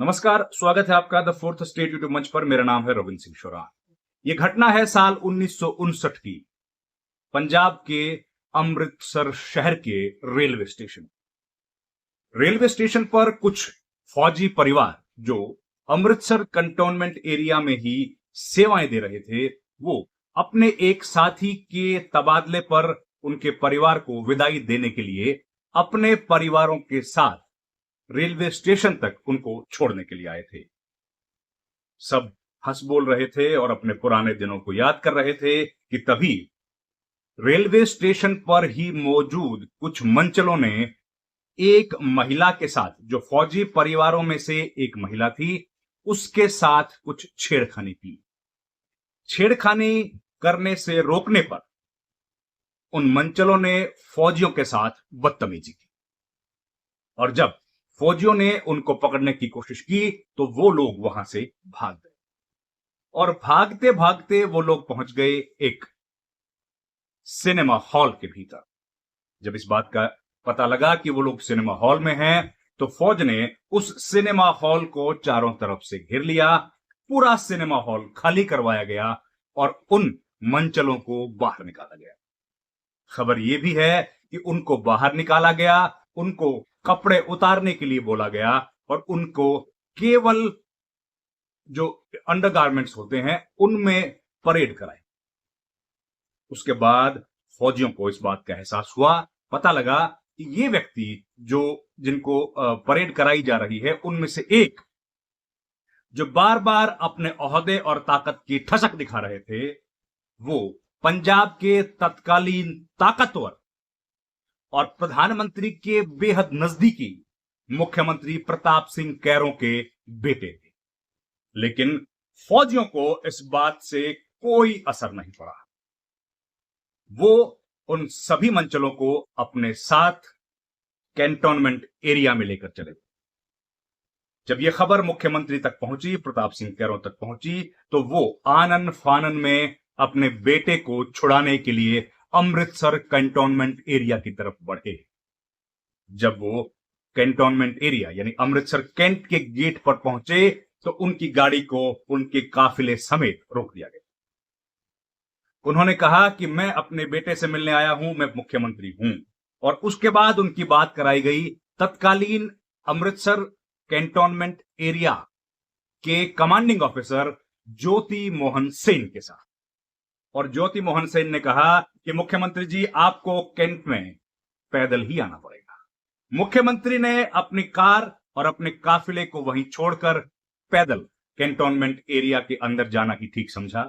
नमस्कार, स्वागत है आपका द फोर्थ स्टेट यूट्यूब मंच पर। मेरा नाम है रविंद्र सिंह शोरान। यह घटना है साल 1959 की, पंजाब के अमृतसर शहर के रेलवे स्टेशन। रेलवे स्टेशन पर कुछ फौजी परिवार जो अमृतसर कंटोनमेंट एरिया में ही सेवाएं दे रहे थे, वो अपने एक साथी के तबादले पर उनके परिवार को विदाई देने के लिए अपने परिवारों के साथ रेलवे स्टेशन तक उनको छोड़ने के लिए आए थे। सब हंस बोल रहे थे और अपने पुराने दिनों को याद कर रहे थे कि तभी रेलवे स्टेशन पर ही मौजूद कुछ मंचलों ने एक महिला के साथ, जो फौजी परिवारों में से एक महिला थी, उसके साथ कुछ छेड़खानी की। छेड़खानी करने से रोकने पर उन मंचलों ने फौजियों के साथ बदतमीजी की और जब फौजियों ने उनको पकड़ने की कोशिश की तो वो लोग वहां से भाग गए और भागते भागते वो लोग पहुंच गए एक सिनेमा हॉल के भीतर। जब इस बात का पता लगा कि वो लोग सिनेमा हॉल में हैं, तो फौज ने उस सिनेमा हॉल को चारों तरफ से घेर लिया। पूरा सिनेमा हॉल खाली करवाया गया और उन मंचलों को बाहर निकाला गया। खबर यह भी है कि उनको बाहर निकाला गया, उनको कपड़े उतारने के लिए बोला गया और उनको केवल जो अंडरगारमेंट्स होते हैं उनमें परेड कराई। उसके बाद फौजियों को इस बात का एहसास हुआ, पता लगा कि ये व्यक्ति जिनको परेड कराई जा रही है, उनमें से एक जो बार बार अपने ओहदे और ताकत की ठसक दिखा रहे थे, वो पंजाब के तत्कालीन ताकतवर और प्रधानमंत्री के बेहद नजदीकी मुख्यमंत्री प्रताप सिंह कैरों के बेटे थे। लेकिन फौजियों को इस बात से कोई असर नहीं पड़ा। वो उन सभी मंचलों को अपने साथ कैंटोनमेंट एरिया में लेकर चले। जब यह खबर मुख्यमंत्री तक पहुंची, प्रताप सिंह कैरों तक पहुंची, तो वो आनन फानन में अपने बेटे को छुड़ाने के लिए अमृतसर कैंटोनमेंट एरिया की तरफ बढ़े। जब वो कैंटोनमेंट एरिया यानी अमृतसर कैंट के गेट पर पहुंचे तो उनकी गाड़ी को उनके काफिले समेत रोक दिया गया। उन्होंने कहा कि मैं अपने बेटे से मिलने आया हूं, मैं मुख्यमंत्री हूं। और उसके बाद उनकी बात कराई गई तत्कालीन अमृतसर कैंटोनमेंट एरिया के कमांडिंग ऑफिसर ज्योति मोहन सेन के साथ। और ज्योति मोहन सेन ने कहा कि मुख्यमंत्री जी, आपको कैंट में पैदल ही आना पड़ेगा। मुख्यमंत्री ने अपनी कार और अपने काफिले को वहीं छोड़कर पैदल कैंटोनमेंट एरिया के अंदर जाना ही ठीक समझा।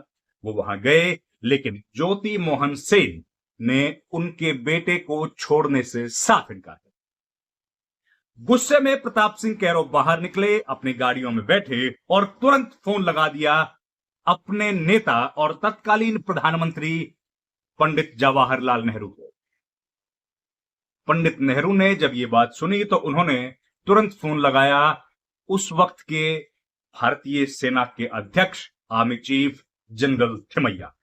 वो वहां गए, लेकिन ज्योति मोहन सेन ने उनके बेटे को छोड़ने से साफ इनकार किया। गुस्से में प्रताप सिंह कैरों बाहर निकले, अपनी गाड़ियों में बैठे और तुरंत फोन लगा दिया अपने नेता और तत्कालीन प्रधानमंत्री पंडित जवाहरलाल नेहरू को। पंडित नेहरू ने जब यह बात सुनी तो उन्होंने तुरंत फोन लगाया उस वक्त के भारतीय सेना के अध्यक्ष आर्मी चीफ जनरल थिमैया।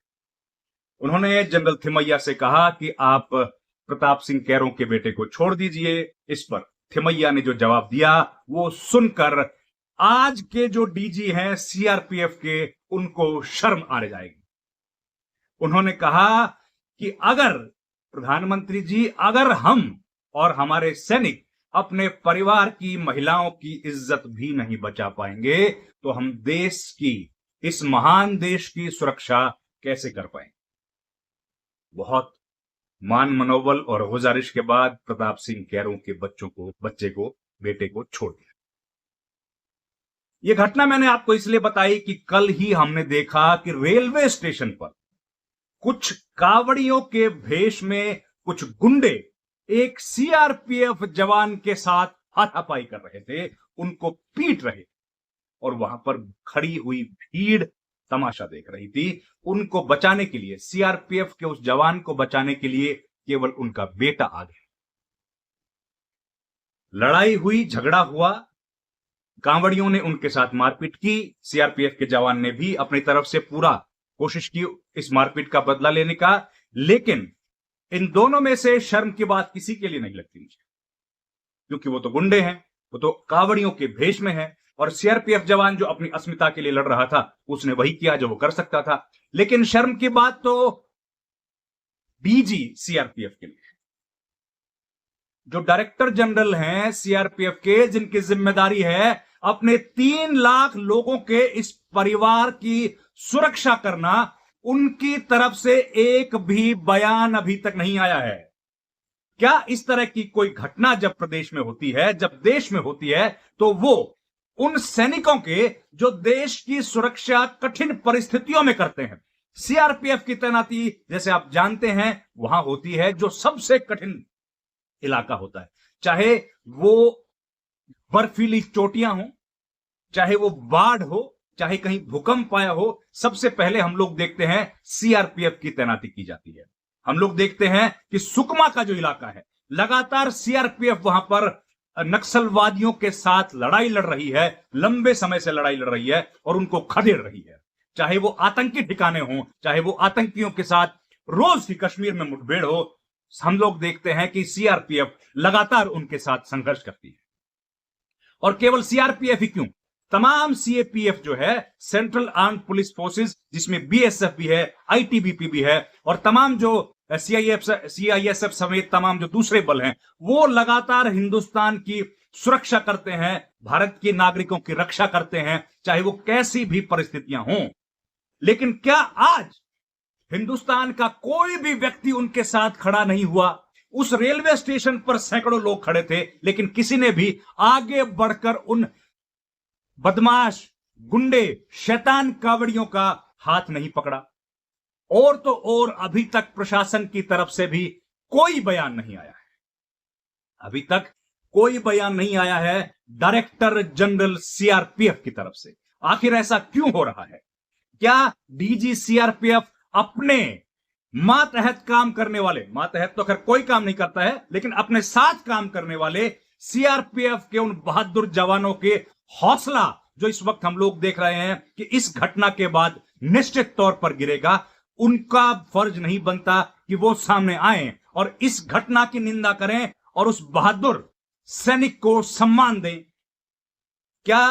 उन्होंने जनरल थिमैया से कहा कि आप प्रताप सिंह कैरों के बेटे को छोड़ दीजिए। इस पर थिमैया ने जो जवाब दिया वो सुनकर आज के जो डीजी हैं सीआरपीएफ के, उनको शर्म आने जाएगी। उन्होंने कहा कि अगर प्रधानमंत्री जी, अगर हम और हमारे सैनिक अपने परिवार की महिलाओं की इज्जत भी नहीं बचा पाएंगे तो हम देश की, इस महान देश की सुरक्षा कैसे कर पाएंगे। बहुत मान मनोबल और गुजारिश के बाद प्रताप सिंह कैरों के बेटे को छोड़ दिया। यह घटना मैंने आपको इसलिए बताई कि कल ही हमने देखा कि रेलवे स्टेशन पर कुछ कावड़ियों के भेष में कुछ गुंडे एक सीआरपीएफ जवान के साथ हाथापाई कर रहे थे, उनको पीट रहे और वहां पर खड़ी हुई भीड़ तमाशा देख रही थी। उनको बचाने के लिए, सीआरपीएफ के उस जवान को बचाने के लिए केवल उनका बेटा आ गया। लड़ाई हुई, झगड़ा हुआ, कांवड़ियों ने उनके साथ मारपीट की। सीआरपीएफ के जवान ने भी अपनी तरफ से पूरा कोशिश की इस मारपीट का बदला लेने का, लेकिन इन दोनों में से शर्म की बात किसी के लिए नहीं लगती मुझे, क्योंकि वो तो गुंडे हैं, वो तो कांवड़ियों के भेष में हैं और सीआरपीएफ जवान जो अपनी अस्मिता के लिए लड़ रहा था उसने वही किया जो वो कर सकता था। लेकिन शर्म की बात तो डीजी सीआरपीएफ के लिए, जो डायरेक्टर जनरल हैं सीआरपीएफ के, जिनकी जिम्मेदारी है अपने 3 लाख लोगों के इस परिवार की सुरक्षा करना, उनकी तरफ से एक भी बयान अभी तक नहीं आया है। क्या इस तरह की कोई घटना जब प्रदेश में होती है, जब देश में होती है, तो वो उन सैनिकों के जो देश की सुरक्षा कठिन परिस्थितियों में करते हैं। सीआरपीएफ की तैनाती, जैसे आप जानते हैं, वहां होती है जो सबसे कठिन इलाका होता है, चाहे वो बर्फीली चोटियां हो, चाहे वो बाढ़ हो, चाहे कहीं भूकंप आया हो, सबसे पहले हम लोग देखते हैं सीआरपीएफ की तैनाती की जाती है। हम लोग देखते हैं कि सुकमा का जो इलाका है, लगातार सीआरपीएफ वहां पर नक्सलवादियों के साथ लड़ाई लड़ रही है, लंबे समय से लड़ाई लड़ रही है और उनको खदेड़ रही है। चाहे वो आतंकी ठिकाने हो, चाहे वो आतंकियों के साथ रोज की कश्मीर में मुठभेड़ हो, हम लोग देखते हैं कि सीआरपीएफ लगातार उनके साथ संघर्ष करती है। और केवल सीआरपीएफ ही क्यों, तमाम सीएपीएफ जो है, सेंट्रल आर्म पुलिस फोर्सेस, जिसमें बीएसएफ भी है, आईटीबीपी भी है, और तमाम जो सीआईएसएफ समेत तमाम जो दूसरे बल हैं, वो लगातार हिंदुस्तान की सुरक्षा करते हैं, भारत के नागरिकों की रक्षा करते हैं, चाहे वो कैसी भी परिस्थितियां हों। लेकिन क्या आज हिंदुस्तान का कोई भी व्यक्ति उनके साथ खड़ा नहीं हुआ? उस रेलवे स्टेशन पर सैकड़ों लोग खड़े थे, लेकिन किसी ने भी आगे बढ़कर उन बदमाश, गुंडे, शैतान कावड़ियों का हाथ नहीं पकड़ा। और तो और अभी तक प्रशासन की तरफ से भी कोई बयान नहीं आया है। अभी तक कोई बयान नहीं आया है डायरेक्टर जनरल सीआरपीएफ की तरफ से। आखिर ऐसा क्यों हो रहा है? क्या डीजी सीआरपीएफ अपने मातहत काम करने वाले, मातहत तो खैर कोई काम नहीं करता है, लेकिन अपने साथ काम करने वाले सीआरपीएफ के उन बहादुर जवानों के हौसला, जो इस वक्त हम लोग देख रहे हैं कि इस घटना के बाद निश्चित तौर पर गिरेगा, उनका फर्ज नहीं बनता कि वो सामने आए और इस घटना की निंदा करें और उस बहादुर सैनिक को सम्मान दें? क्या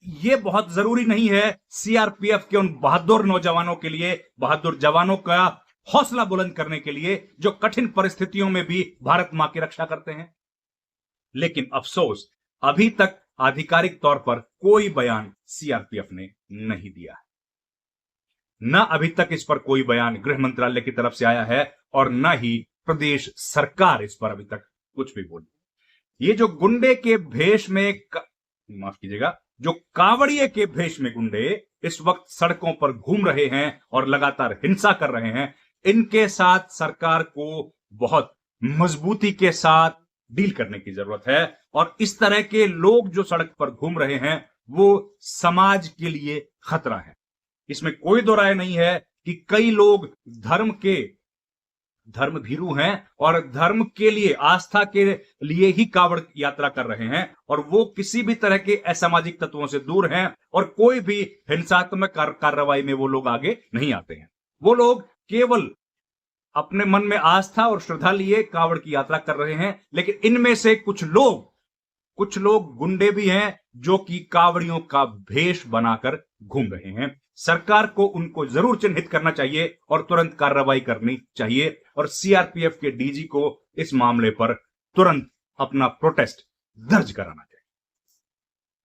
यह बहुत जरूरी नहीं है सीआरपीएफ के उन बहादुर नौजवानों के लिए, बहादुर जवानों का हौसला बुलंद करने के लिए, जो कठिन परिस्थितियों में भी भारत मां की रक्षा करते हैं? लेकिन अफसोस, अभी तक आधिकारिक तौर पर कोई बयान सीआरपीएफ ने नहीं दिया है। न अभी तक इस पर कोई बयान गृह मंत्रालय की तरफ से आया है और न ही प्रदेश सरकार इस पर अभी तक कुछ भी बोली। ये जो गुंडे के भेष में, माफ कीजिएगा, जो कावड़िए के भेष में गुंडे इस वक्त सड़कों पर घूम रहे हैं और लगातार हिंसा कर रहे हैं, इनके साथ सरकार को बहुत मजबूती के साथ डील करने की जरूरत है। और इस तरह के लोग जो सड़क पर घूम रहे हैं, वो समाज के लिए खतरा है। इसमें कोई दो राय नहीं है कि कई लोग धर्म भीरू हैं और धर्म के लिए, आस्था के लिए ही कावड़ यात्रा कर रहे हैं, और वो किसी भी तरह के असामाजिक तत्वों से दूर हैं और कोई भी हिंसात्मक कार्रवाई में वो लोग आगे नहीं आते हैं। वो लोग केवल अपने मन में आस्था और श्रद्धा लिए कावड़ की यात्रा कर रहे हैं। लेकिन इनमें से कुछ लोग गुंडे भी हैं जो कि कावड़ियों का भेष बनाकर घूम रहे हैं। सरकार को उनको जरूर चिन्हित करना चाहिए और तुरंत कार्रवाई करनी चाहिए और सीआरपीएफ के डीजी को इस मामले पर तुरंत अपना प्रोटेस्ट दर्ज कराना चाहिए।